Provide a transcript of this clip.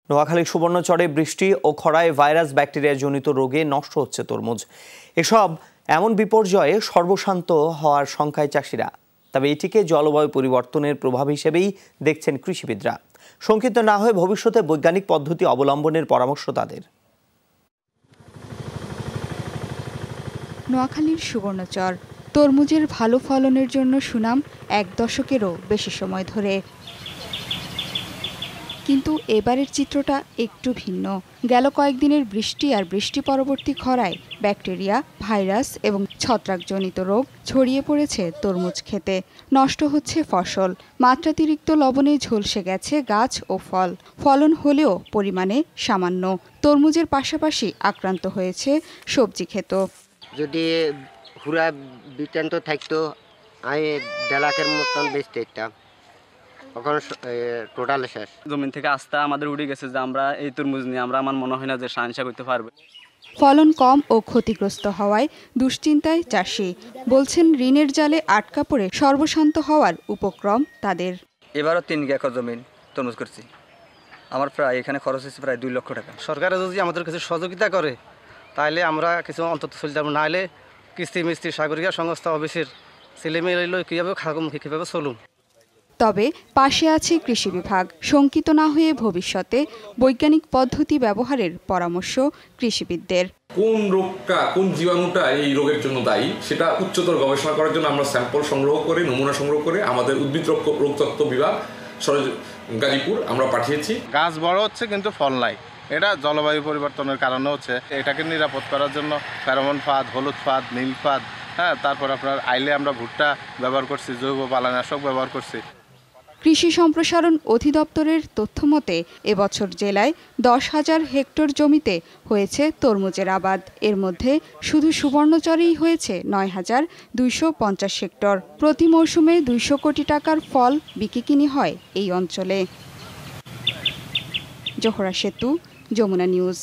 নোয়াখালীর সুবর্ণচরে বৃষ্টি ও খরায় ভাইরাস ব্যাকটেরিয়াজনিত রোগে নষ্ট হচ্ছে তরমুজ। এসব এমন বিপর্যয়ে সর্বশান্ত হওয়ার শঙ্কায় চাষিরা। তবে এটিকে জলবায়ু পরিবর্তনের প্রভাব হিসেবেই দেখছেন কৃষিবিদরা। শঙ্কিত না হয়ে ভবিষ্যতে বৈজ্ঞানিক পদ্ধতি অবলম্বনের পরামর্শ তাদের। নোয়াখালীর সুবর্ণচর তরমুজের ভালো ফলনের জন্য সুনাম এক দশকেরও বেশি সময় ধরে। কিন্তু এবারের চিত্রটা একটু ভিন্ন। গেল কয়েকদিনের বৃষ্টি আর বৃষ্টি পরবর্তী খরায় ব্যাকটেরিয়া, ভাইরাস এবং ছত্রাকজনিত রোগ ছড়িয়ে পড়েছে তরমুজ খেতে। নষ্ট হচ্ছে ফসল, মাত্রাতিরিক্ত লবণে ঝলসে গেছে গাছ ও ফল। ফলন হলেও পরিমাণে সামান্য। তরমুজের পাশাপাশি আক্রান্ত হয়েছে সবজি ক্ষেত। যদি হুরা বিটান্ত থাকতো আমি দেলাকের মতন বেচতে ইচ্ছাম, এখন টোটাল শেষ। জমিন থেকে আস্থা আমাদের উঠে গেছে যে আমরা এই তরমুজ নিয়ে আমার মনে হয় না যে সাহায্য করতে পারবে। ফলন কম ও ক্ষতিগ্রস্ত হওয়ায় দুশ্চিন্তায় চাষি। বলছেন ঋণের জালে আটকা পড়ে সর্বশান্ত হওয়ার উপক্রম তাদের। এবারও 3 একর জমিন তরমুজ করছি। আমার প্রায় এখানে খরচ হচ্ছে প্রায় 2 লক্ষ টাকা। সরকার যদি আমাদের কিছু সহযোগিতা করে তাহলে আমরা কিছু অন্তত চলতে পারবো, না হলে কিস্তি মিস্ত্রি সাগরিকা সংস্থা অফিসের ছেলেমেয়ে কীভাবে খাগমুখী কীভাবে চলুম। তবে পাশে আছে কৃষি বিভাগ। শঙ্কিত না হয়ে ভবিষ্যতে বৈজ্ঞানিক পদ্ধতি ব্যবহারের পরামর্শ কৃষিবিদদের। কোন রোগটা, কোন জীবাণুটা এই রোগের জন্য দায়ী সেটা উচ্চতর গবেষণা করার জন্য আমরা স্যাম্পল সংগ্রহ করে, নমুনা সংগ্রহ করে আমাদের উদ্ভিদ রোগতত্ত্ব বিভাগ গাজীপুর আমরা পাঠিয়েছি। গাছ বড় হচ্ছে কিন্তু ফল নাই, এটা জলবায়ু পরিবর্তনের কারণে হচ্ছে। এটাকে নিরাপদ করার জন্য ফেরোমন ফাঁদ, হলুদ ফাঁদ, নীল ফাঁদ, তারপর আপনার আইলে আমরা ভুট্টা ব্যবহার করছি, জৈব বালানাশক ব্যবহার করছি। কৃষি সম্প্রসারণ অধিদপ্তরের তথ্যমতে এবছর জেলায় 10,000 হেক্টর জমিতে হয়েছে তরমুজের আবাদ। এর মধ্যে শুধু সুবর্ণচরেই হয়েছে 9,250 হেক্টর। প্রতি মৌসুমে 200 কোটি টাকার ফল বিক্রি হয় এই অঞ্চলে। জোহরা সেতু, যমুনা নিউজ।